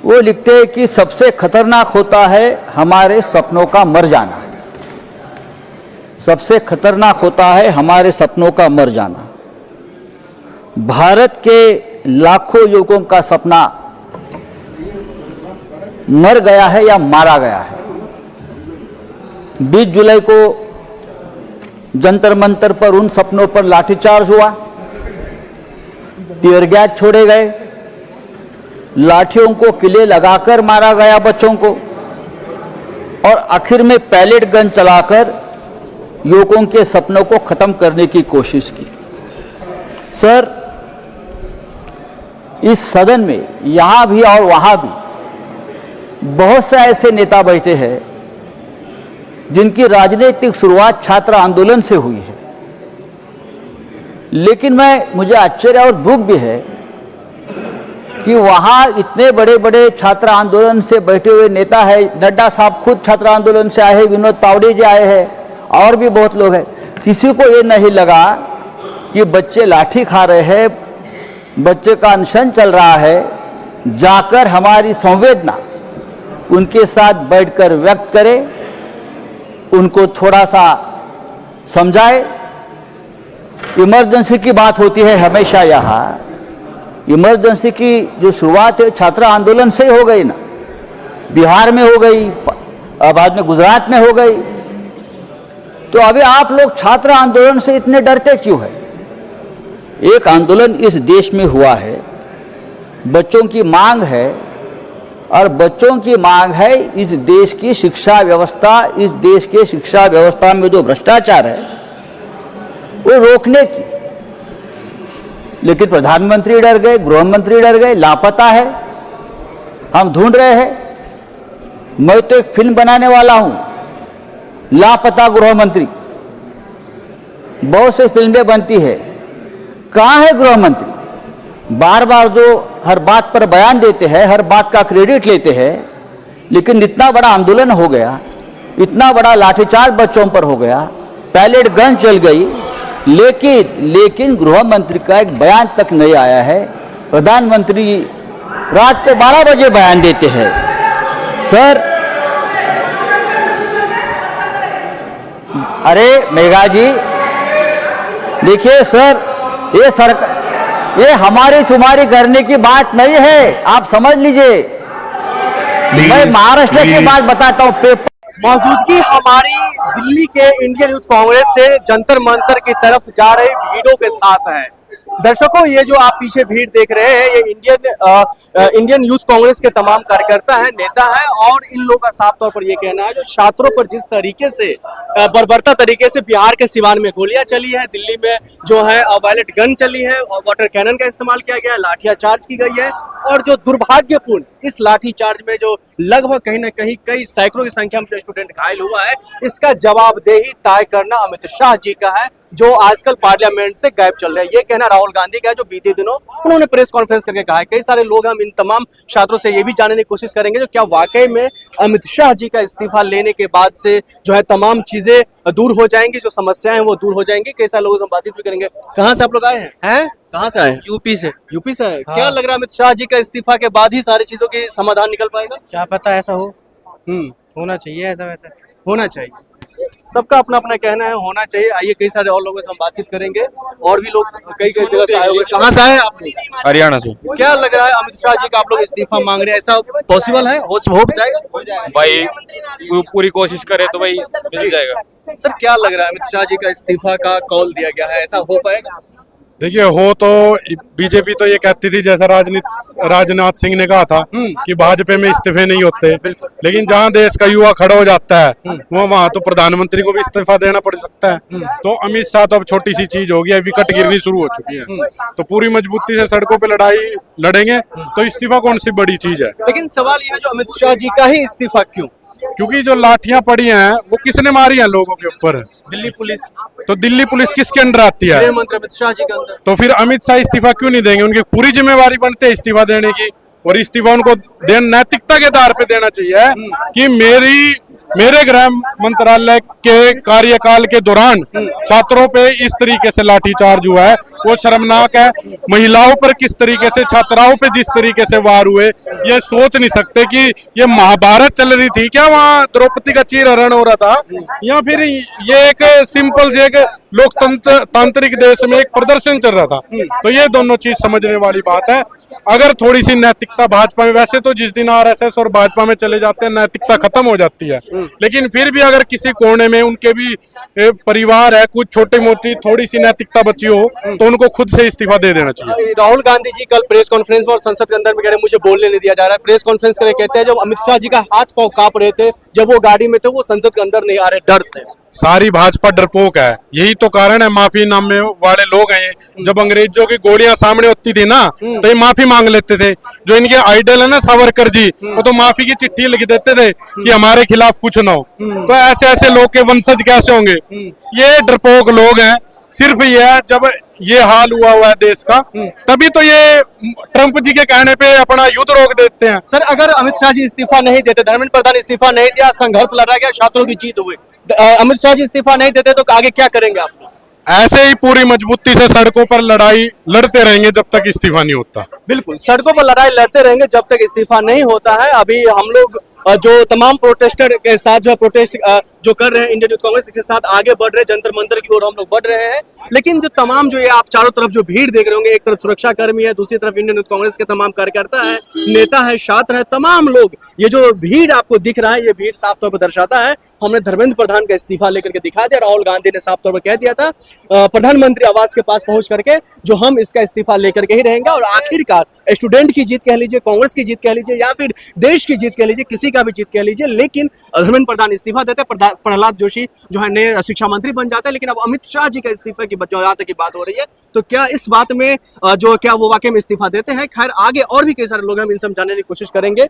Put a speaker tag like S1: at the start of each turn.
S1: वो लिखते हैं कि सबसे खतरनाक होता है हमारे सपनों का मर जाना। सबसे खतरनाक होता है हमारे सपनों का मर जाना। भारत के लाखों युवकों का सपना मर गया है या मारा गया है। 20 जुलाई को जंतर मंतर पर उन सपनों पर लाठीचार्ज हुआ, टीयर गैस छोड़े गए, लाठियों को किले लगाकर मारा गया बच्चों को, और आखिर में पैलेट गन चलाकर युवकों के सपनों को खत्म करने की कोशिश की। सर, इस सदन में यहां भी और वहां भी बहुत से ऐसे नेता बैठे हैं जिनकी राजनीतिक शुरुआत छात्र आंदोलन से हुई है, लेकिन मुझे आश्चर्य और दुख भी है कि वहां इतने बड़े बड़े छात्र आंदोलन से बैठे हुए नेता है। नड्डा साहब खुद छात्र आंदोलन से आए हैं, विनोद तावड़े जी आए हैं, और भी बहुत लोग हैं। किसी को ये नहीं लगा कि बच्चे लाठी खा रहे हैं, बच्चे का अनशन चल रहा है, जाकर हमारी संवेदना उनके साथ बैठकर व्यक्त करें, उनको थोड़ा सा समझाए। इमरजेंसी की बात होती है हमेशा यहाँ। इमरजेंसी की जो शुरुआत है छात्र आंदोलन से ही हो गई ना, बिहार में हो गई, बाद में गुजरात में हो गई। तो अभी आप लोग छात्र आंदोलन से इतने डरते क्यों है? एक आंदोलन इस देश में हुआ है, बच्चों की मांग है, और बच्चों की मांग है इस देश की शिक्षा व्यवस्था, इस देश के शिक्षा व्यवस्था में जो भ्रष्टाचार है वो रोकने की। लेकिन प्रधानमंत्री डर गए, गृह मंत्री डर गए, लापता है, हम ढूंढ रहे हैं। मैं तो एक फिल्म बनाने वाला हूं, लापता गृह मंत्री। बहुत सी फिल्में बनती है, कहां है गृह मंत्री? बार बार जो हर बात पर बयान देते हैं, हर बात का क्रेडिट लेते हैं, लेकिन इतना बड़ा आंदोलन हो गया, इतना बड़ा लाठीचार्ज बच्चों पर हो गया, पैलेट गन चल गई, लेकिन गृह मंत्री का एक बयान तक नहीं आया है। प्रधानमंत्री रात को 12 बजे बयान देते हैं। सर, अरे मेघा जी, देखिए सर, ये सरकार, ये हमारी तुम्हारी करने की बात नहीं है, आप समझ लीजिए। मैं महाराष्ट्र की बात बताता हूँ। पेपर
S2: मौजूदगी हमारी दिल्ली के इंडियन यूथ कांग्रेस से जंतर मंतर की तरफ जा रहे भीड़ों के साथ है। दर्शकों, ये जो आप पीछे भीड़ देख रहे हैं, ये इंडियन यूथ कांग्रेस के तमाम कार्यकर्ता हैं, नेता हैं, और इन लोगों का साफ तौर पर ये कहना है जो छात्रों पर जिस तरीके से बर्बरता तरीके से बिहार के सिवान में गोलियां चली है, दिल्ली में जो है वायलेट गन चली है, और वाटर कैनन का इस्तेमाल किया गया है, लाठियां चार्ज की गई है, और जो दुर्भाग्यपूर्ण इस लाठी चार्ज में जो लगभग कहीं ना कहीं कई सैकड़ों की संख्या में जो स्टूडेंट घायल हुआ है, इसका जवाबदेही तय करना अमित शाह जी का है, जो आजकल पार्लियामेंट से गायब चल रहे हैं। ये कहना राहुल गांधी का है, जो बीते दिनों उन्होंने प्रेस कॉन्फ्रेंस करके कहा है। कई सारे लोग, हम इन तमाम छात्रों से ये भी जानने की कोशिश करेंगे जो क्या वाकई में अमित शाह जी का इस्तीफा लेने के बाद से जो है तमाम चीजें दूर हो जाएंगी, जो समस्याएं हैं वो दूर हो जाएंगी। कई सारे लोगों से बातचीत भी करेंगे। कहाँ से आप लोग आए हैं? कहाँ से आए?
S3: यूपी से।
S2: यूपी से है।
S3: हाँ।
S2: क्या लग रहा है अमित शाह जी का इस्तीफा के बाद ही सारी चीजों की समाधान निकल पाएगा?
S3: क्या पता ऐसा हो,
S2: होना
S3: चाहिए ऐसा वैसा।
S2: होना चाहिए। सबका अपना अपना कहना है, होना चाहिए। आइए कई सारे और लोगों से हम बातचीत करेंगे, और भी लोग कई जगह से आए हुए। कहाँ से आए आप?
S4: हरियाणा से।
S2: क्या लग रहा है अमित शाह जी का आप लोग इस्तीफा मांग रहे हैं, ऐसा पॉसिबल है? हो जाएगा?
S4: भाई पूरी कोशिश करे तो भाई मिल जाएगा।
S2: सर, क्या लग रहा है अमित शाह जी का इस्तीफा का कॉल दिया गया है, ऐसा हो पाएगा?
S5: देखिए, हो तो बीजेपी तो ये कहती थी, जैसा राजनाथ सिंह ने कहा था कि भाजपा में इस्तीफे नहीं होते, लेकिन जहां देश का युवा खड़ा हो जाता है वो वहां तो प्रधानमंत्री को भी इस्तीफा देना पड़ सकता है। तो अमित शाह तो अब छोटी सी चीज हो गई है, विकट गिरनी शुरू हो चुकी है, तो पूरी मजबूती से सड़कों पे लड़ाई लड़ेंगे, तो इस्तीफा कौन सी बड़ी चीज है।
S2: लेकिन सवाल यह है जो अमित शाह जी का ही इस्तीफा क्यों?
S5: क्योंकि जो लाठियां पड़ी हैं वो किसने मारी हैं लोगों के ऊपर?
S2: दिल्ली पुलिस।
S5: तो दिल्ली पुलिस किसके अंडर आती है?
S2: गृह मंत्री अमित शाह जी के अंदर।
S5: तो फिर अमित शाह इस्तीफा क्यों नहीं देंगे? उनकी पूरी जिम्मेवारी बनती है इस्तीफा देने की, और इस्तीफा उनको नैतिकता के आधार पे देना चाहिए कि मेरी मेरे गृह मंत्रालय के कार्यकाल के दौरान छात्रों पे इस तरीके से लाठीचार्ज हुआ है वो शर्मनाक है। महिलाओं पर किस तरीके से, छात्राओं पे जिस तरीके से वार हुए, ये सोच नहीं सकते कि ये महाभारत चल रही थी क्या, वहाँ द्रौपदी का चीरहरण हो रहा था, या फिर ये एक सिंपल से एक लोकतंत्र तांत्रिक देश में एक प्रदर्शन चल रहा था। तो ये दोनों चीज समझने वाली बात है। अगर थोड़ी सी नैतिकता भाजपा में, वैसे तो जिस दिन आरएसएस और भाजपा में चले जाते हैं नैतिकता खत्म हो जाती है, लेकिन फिर भी अगर किसी कोने में उनके भी परिवार है, कुछ छोटी मोटी थोड़ी सी नैतिकता बची हो तो उनको खुद से इस्तीफा दे देना चाहिए।
S2: राहुल गांधी जी कल प्रेस कॉन्फ्रेंस में और संसद के अंदर में कह रहे मुझे बोलने नहीं दिया जा रहा है। प्रेस कॉन्फ्रेंस करके कहते हैं जब अमित शाह जी का हाथ पांव कांप रहे थे, जब वो गाड़ी में थे, वो संसद के अंदर नहीं आ रहे डर से।
S5: सारी भाजपा डरपोक है, यही तो कारण है माफी नामे वाले लोग हैं। जब अंग्रेजों की गोलियां सामने होती थी ना तो ये माफी मांग लेते थे। जो इनके आइडल है ना सावरकर जी, वो तो माफी की चिट्ठी लिख देते थे कि हमारे खिलाफ कुछ ना हो। तो ऐसे ऐसे लोग के वंशज कैसे होंगे? ये डरपोक लोग हैं। सिर्फ ये है जब ये हाल हुआ है देश का, तभी तो ये ट्रंप जी के कहने पे अपना युद्ध रोक देते हैं।
S2: सर अगर अमित शाह जी इस्तीफा नहीं देते, धर्मेंद्र प्रधान इस्तीफा नहीं दिया, संघर्ष लड़ा गया, छात्रों की जीत हुई, अमित शाह जी इस्तीफा नहीं देते तो आगे क्या करेंगे आप लोग?
S5: ऐसे ही पूरी मजबूती से सड़कों पर लड़ाई लड़ते रहेंगे जब तक इस्तीफा नहीं होता।
S2: बिल्कुल, सड़कों पर लड़ाई लड़ते रहेंगे जब तक इस्तीफा नहीं होता है। अभी हम लोग जो तमाम प्रोटेस्टर के साथ जो प्रोटेस्ट जो कर रहे हैं इंडियन यूथ कांग्रेस के साथ आगे बढ़ रहे हैं, जंतर मंतर की ओर हम लोग बढ़ रहे हैं। लेकिन जो तमाम जो ये आप चारों तरफ जो भीड़ देख रहे होंगे, एक तरफ सुरक्षा कर्मी है, दूसरी तरफ इंडियन यूथ कांग्रेस के तमाम कार्यकर्ता है, नेता है, छात्र है, तमाम लोग, ये जो भीड़ आपको दिख रहा है, ये भीड़ साफ तौर पर दर्शाता है हमने धर्मेंद्र प्रधान का इस्तीफा लेकर के दिखा दिया। राहुल गांधी ने साफ तौर पर कह दिया था प्रधानमंत्री आवास के पास पहुंच करके जो हम इसका इस्तीफा लेकर के ही रहेंगे। और आखिरकार स्टूडेंट की जीत कह लीजिए, कांग्रेस की जीत कह लीजिए, या फिर देश की जीत कह लीजिए, किसी का भी जीत कह लीजिए, लेकिन धर्मेंद्र प्रधान इस्तीफा देते, प्रहलाद जोशी जो है नए शिक्षा मंत्री बन जाते हैं। लेकिन अब अमित शाह जी का इस्तीफा की यहाँ तक की बात हो रही है, तो क्या इस बात में जो क्या वो वाकई में इस्तीफा देते हैं? खैर आगे और भी कई सारे लोग हैं, हम इन सब जानने की कोशिश करेंगे।